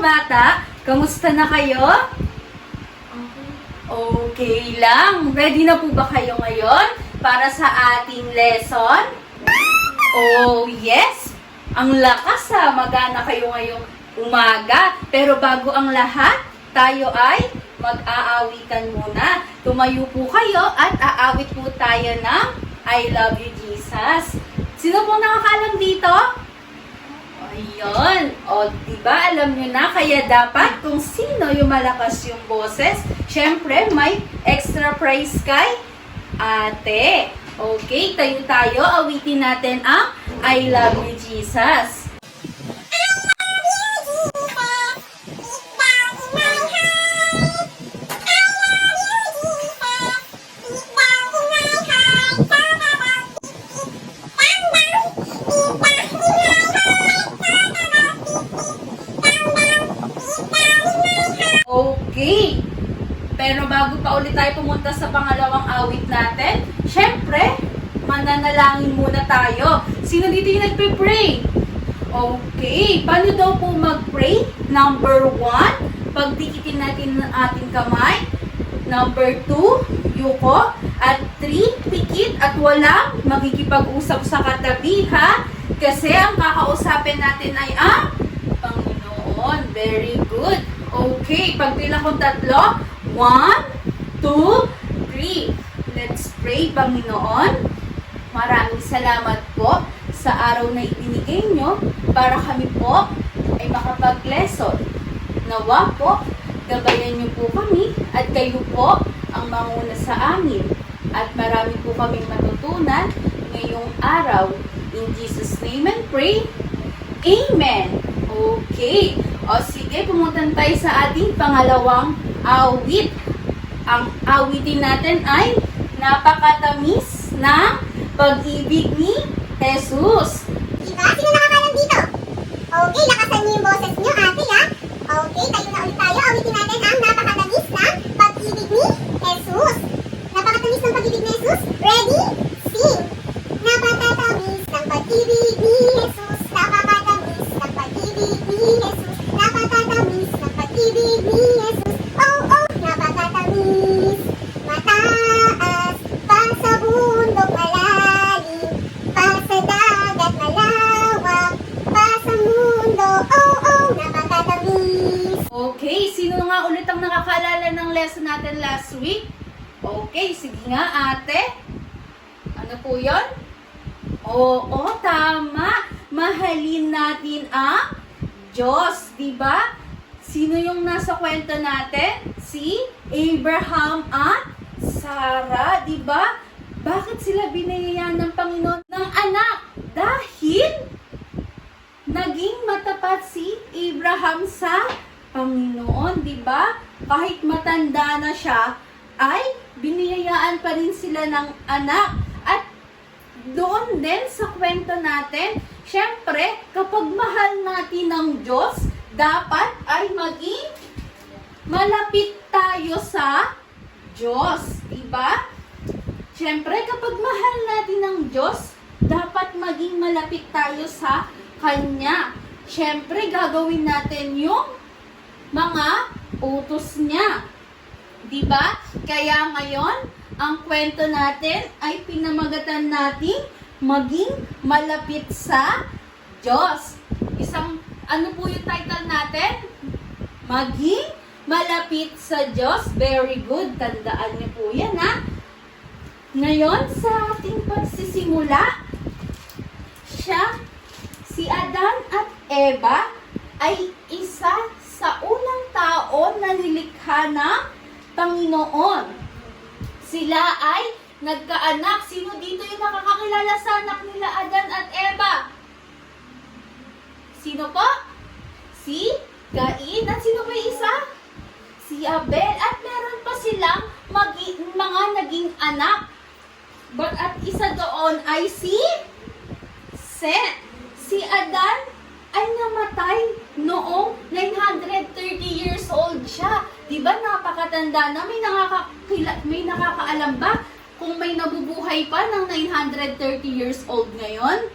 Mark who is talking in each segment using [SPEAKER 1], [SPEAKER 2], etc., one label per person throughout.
[SPEAKER 1] bata? Kamusta na kayo? Okay lang. Ready na po ba kayo ngayon para sa ating lesson? Oh, yes! Ang lakas ha, magana kayo ngayong umaga. Pero bago ang lahat, tayo ay mag-aawitan muna. Tumayo po kayo at aawit po tayo ng I Love You, Jesus. Sino pong nakakaalam dito? Ayun. O, diba alam nyo na, kaya dapat kung sino yung malakas yung boses, syempre may extra prize kay ate. Okay, tayo, awitin natin ang I Love You, Jesus. Okay. Pero bago pa ulit tayo pumunta sa pangalawang awit natin, syempre, mananalangin muna tayo. Sino dito yung nagpe-pray? Okay. Paano daw po mag-pray? Number 1, pagdikitin natin ang ating kamay. Number 2, yuko. At 3, pikit at walang makikipag-usap sa katabi, ha? Kasi ang kakausapin natin ay ang Panginoon. Very good. Okay, pagbilang ko 3, 1, 2, 3. Let's pray, Panginoon. Maraming salamat po sa araw na ibinigay nyo para kami po ay makapag-lesson. Nawa po, gabayan nyo po kami at kayo po ang manguna sa amin. At marami po kaming matutunan ngayong araw. In Jesus' name and pray. Amen. Okay. O sige, pumunta tayo sa ating pangalawang awit. Ang awitin natin ay napakatamis ng pag-ibig ni Jesus.
[SPEAKER 2] Diba? Sino nakakalam dito? Okay, lakasan niyo yung boses niyo, ate, ha? Okay, tayo na ulit tayo. Awitin natin ang napakatamis ng pag-ibig ni Jesus. Napakatamis ng pag-ibig ni Jesus. Ready? Sing! Napakatamis ng pag-ibig ni Jesus. Napakatamis ng pag-ibig ni Jesus. Napakatamis ng pag-ibig ni Jesus. Oh, oh, napakatamis. Mataas pa sa bundok malalim, pa sa dagat malawak, pa sa mundo. Oh, oh, napakatamis.
[SPEAKER 1] Okay, sino nga ulit ang nakakaalala ng lesson natin last week? Okay, sige nga ate. Ano po yun? Oo, tama. Mahalin natin ang Diyos, di ba? Sino yung nasa kwento natin? Si Abraham at Sarah, di ba? Bakit sila binayayaan ng Panginoon ng anak? Dahil naging matapat si Abraham sa Panginoon, di ba? Kahit matanda na siya, ay biniyayaan pa rin sila ng anak. At doon din sa kwento natin, syempre, kapag mahal natin ng Diyos, dapat ay maging malapit tayo sa Diyos. Diba? Syempre, kapag mahal natin ng Diyos, dapat maging malapit tayo sa Kanya. Syempre, gagawin natin yung mga utos niya. Diba? Kaya ngayon, ang kwento natin ay pinamagatan natin maging malapit sa Diyos. Ano po yung title natin? Maging malapit sa Diyos. Very good. Tandaan niyo po yan, ha? Ngayon, sa ating pagsisimula, si Adan at Eva ay isa sa unang tao na nilikha ng Panginoon. Sila ay nagkaanak. Sino dito yung nakakakilala sa anak nila Adan at Eva? Sino po? Si Cain. At sino pa isa? Si Abel. At meron pa silang mga naging anak. At isa doon ay si Seth. Si Adan ay namatay noong 930 years old siya. Diba napakatanda na? May nakakaalam ba kung may nabubuhay pa ng 930 years old ngayon?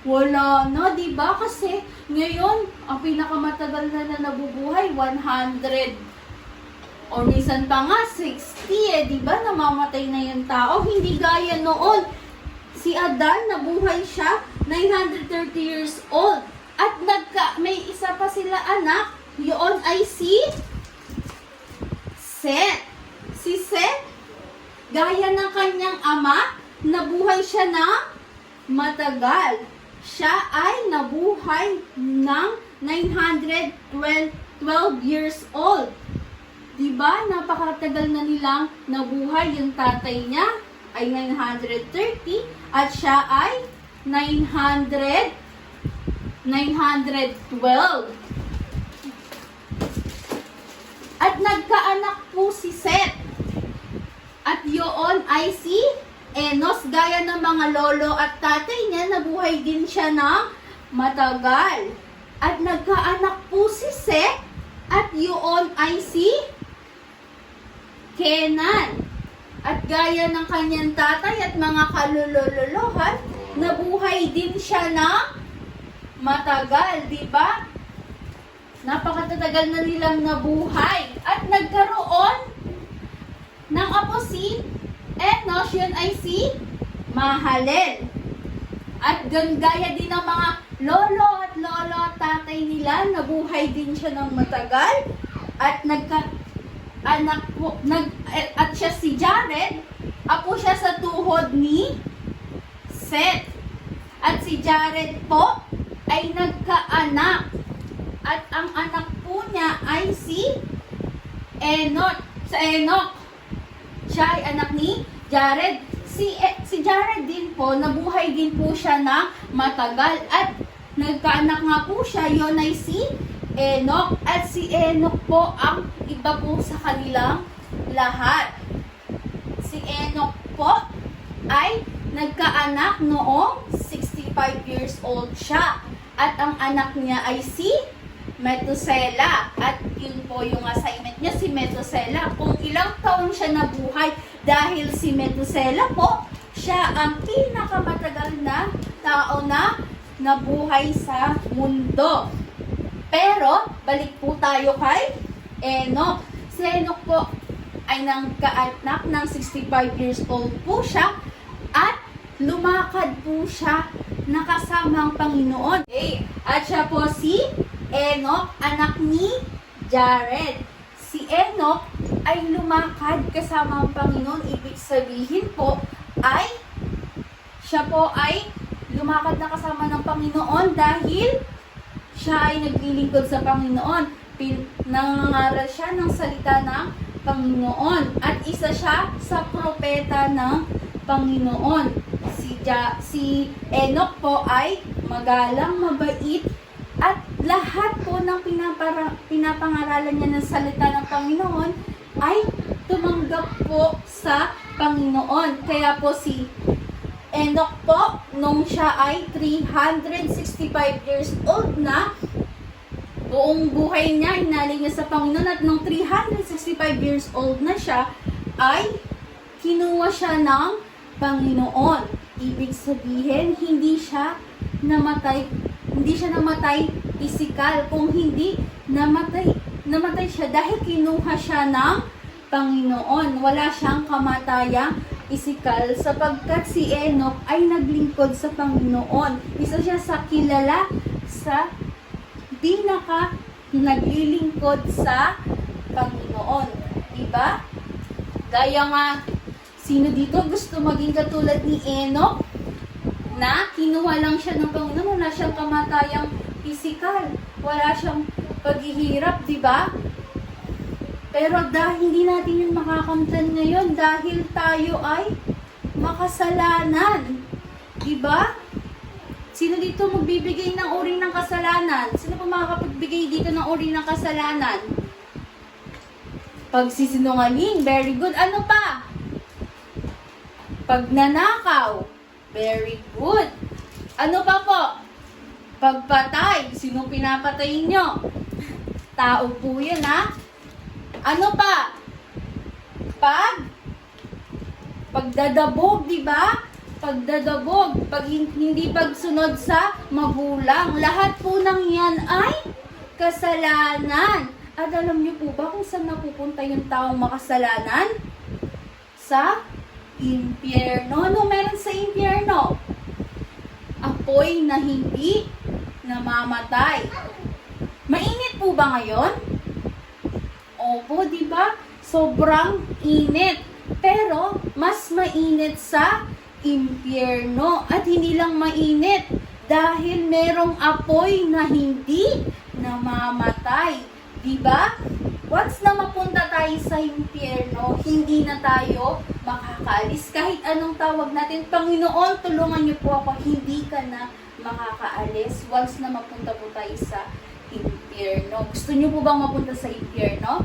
[SPEAKER 1] Wala na, diba? Kasi Ngayon, ang pinakamatagal na nabubuhay, 100. O minsan pa nga, 60 di ba? Namamatay na yung tao. Hindi gaya noon. Si Adan, nabuhay siya, 930 years old. At may isa pa sila anak, yun ay si Seth. Si Seth, gaya ng kanyang ama, nabuhay siya ng matagal. Siya ay nabuhay ng 912 years old. Diba? Napakatagal na nilang nabuhay. Yung tatay niya ay 930 at siya ay 912. At nagkaanak po si Seth. At yun ay si Enos. Gaya ng mga lolo at tatay niya, nabuhay din siya ng matagal. At nagkaanak po si Seth. At yun ay si Kenan. At gaya ng kanyang tatay at mga kalulolohan, nabuhay din siya ng matagal, di ba? Napakatatagal na nilang nabuhay. At nagkaroon ng apo si Enos, yun ay si Mahalel. At gaya din ng mga lolo at tatay nila, nabuhay din siya ng matagal. At at siya si Jared, apo siya sa tuhod ni Seth. At si Jared po ay nagkaanak. At ang anak po niya ay si Enoch. Siya ay anak ni Jared. Si Jared din po, nabuhay din po siya ng matagal. At nagkaanak nga po siya, yun ay si Enoch. At si Enoch po ang iba po sa kanilang lahat. Si Enoch po ay nagkaanak noong 65 years old siya. At ang anak niya ay si Methuselah. At yun po yung assignment niya, si Methuselah. Kung ilang taon siya nabuhay, dahil si Methuselah po, siya ang pinakamatagal na tao na nabuhay sa mundo. Pero, balik po tayo kay Enoch. Si Enoch po ay nagkaanak ng 65 years old po siya at lumakad po siya nakasama ang Panginoon. Okay. At siya po si Enoch, anak ni Jared. Si Enoch ay lumakad kasama ang Panginoon. Ibig sabihin po ay siya po ay lumakad na kasama ng Panginoon dahil siya ay naglilingkod sa Panginoon. Nangangaral siya ng salita ng Panginoon. At isa siya sa propeta ng Panginoon. Si Enoch po ay magalang, mabait, at lahat po ng pinapangaralan niya ng salita ng Panginoon ay tumanggap po sa Panginoon. Kaya po si Enoch po, nung siya ay 365 years old na, buong buhay niya, inaling niya sa Panginoon. At nung 365 years old na siya, ay kinuha siya ng Panginoon. Ibig sabihin, hindi siya namatay pisikal. Kung hindi, namatay siya dahil kinuha siya ng Panginoon. Wala siyang kamatayang pisikal sapagkat si Enoch ay naglingkod sa Panginoon. Isa siya sa kilala sa naglilingkod sa Panginoon. Diba? Gaya nga, sino dito gusto maging katulad ni Enoch? Na kinuha lang siya ng Panginoon, wala siyang kamatayang pisikal, wala siyang paghihirap, di ba? Pero dahil hindi natin yun makakamtan ngayon dahil tayo ay makasalanan, di ba? Sino dito magbibigay ng uri ng kasalanan? Sino pa makakapagbigay dito ng uri ng kasalanan? Pagsisinungaling, very good. Ano pa? Pagnanakaw, very good. Ano pa po? Pagpatay. Sino pinapatay nyo? Tao po yun, ha? Ano pa? Pagdadabog, di ba? pagdadabog, hindi pagsunod sa magulang. Lahat po ng yan ay kasalanan. At alam niyo po ba kung saan napupunta yung taong makasalanan? Sa impyerno. Ano meron sa impyerno? Apoy na hindi namamatay. Mainit po ba ngayon? Opo, di ba? Sobrang init. Pero mas mainit sa impyerno. At hindi lang mainit dahil merong apoy na hindi namamatay. Di ba? Once na mapunta tayo sa impyerno, hindi na tayo makakaalis. Kahit anong tawag natin, Panginoon, tulungan niyo po ako, hindi ka na makakaalis. Once na mapunta po tayo sa impyerno. Gusto niyo po bang mapunta sa impyerno?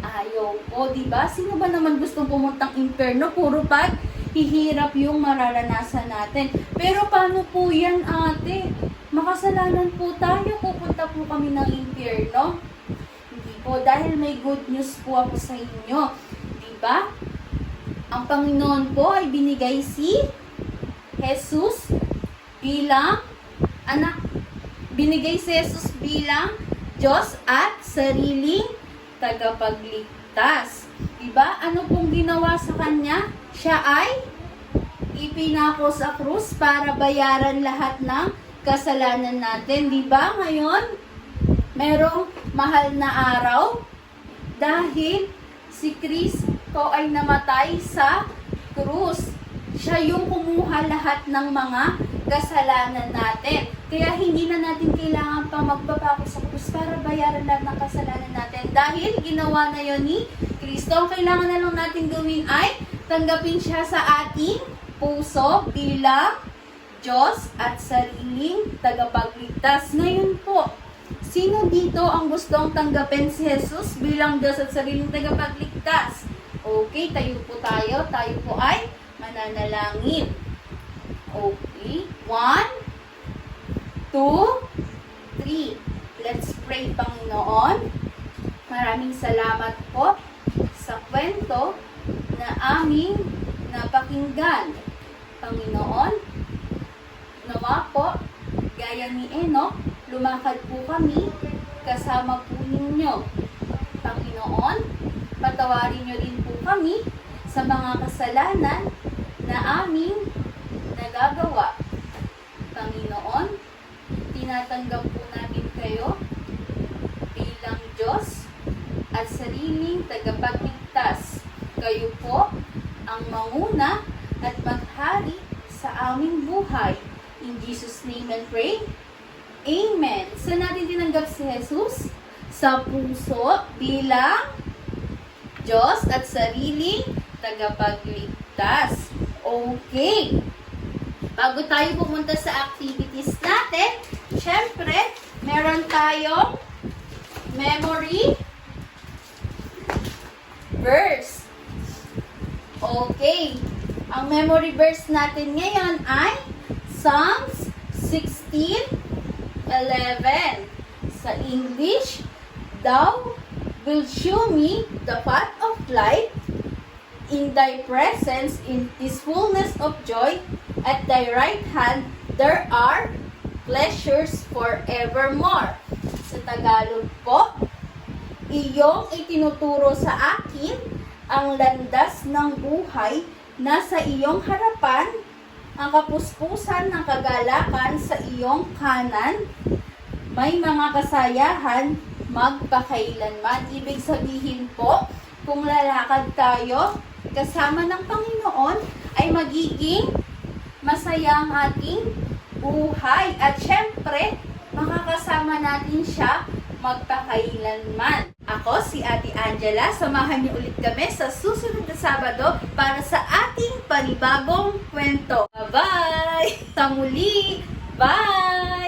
[SPEAKER 1] Ayaw po, di ba? Sino ba naman gustong pumuntang impyerno? Puro pag hihirap yung mararanasan natin. Pero paano po yan, ate? Makasalanan po tayo, pupunta po kami ng impyerno. Hindi po, dahil may good news po ako sa inyo. Di ba? Ang Panginoon po ay binigay si Jesus bilang anak. Binigay si Jesus bilang Diyos at sariling tagapagligtas. Diba? Ano pong ginawa sa kanya? Siya ay ipinako sa krus para bayaran lahat ng kasalanan natin. Diba? Ngayon, merong mahal na araw dahil si Kristo ay namatay sa krus. Siya yung kumuha lahat ng mga kasalanan natin. Kaya hindi na natin kailangan pa magpapako sa krus para bayaran lahat ng kasalanan natin. Dahil ginawa na yon ni Kristo, ang kailangan na lang natin gawin ay tanggapin siya sa ating puso bilang Diyos at sariling tagapagligtas. Ngayon po, sino dito ang gustong tanggapin si Jesus bilang Diyos at sariling tagapagligtas? Okay, tayo po tayo. Tayo po ay mananalangin. Okay, 1, 2, 3. Let's pray, Panginoon. Maraming salamat po sa kwento na aming napakinggan. Panginoon, nawa po, gaya ni Enoch, lumakad po kami kasama po ninyo. Panginoon, patawarin niyo din po kami sa mga kasalanan na aming nagagawa. Panginoon, tinatanggap po namin kayo bilang Diyos at sariling tagapagligtas. Kayo po ang manguna at maghari sa aming buhay. In Jesus' name and pray. Amen. Saan natin tinanggap si Jesus? Sa puso bilang Diyos at sariling tagapagligtas. Okay. Bago tayo pumunta sa activities natin, syempre, meron tayong memory verse. Okay. Ang memory verse natin ngayon ay Psalms 16:11. Sa English, Thou wilt show me the path of life. In thy presence is fullness of joy. At thy right hand there are pleasures forevermore. Sa Tagalog po, iyong itinuturo sa akin ang landas ng buhay. Nasa iyong harapan ang kapuspusan ng kagalakan, sa iyong kanan may mga kasayahan magpakailanman. Ibig sabihin po, kung lalakad tayo kasama ng Panginoon, ay magiging masaya ang ating buhay. At syempre, makakasama natin siya magpakailanman. Ako si Ate Angela. Samahan niyo ulit kami sa susunod na Sabado para sa ating panibagong kwento. Bye-bye! Sa muli! Bye!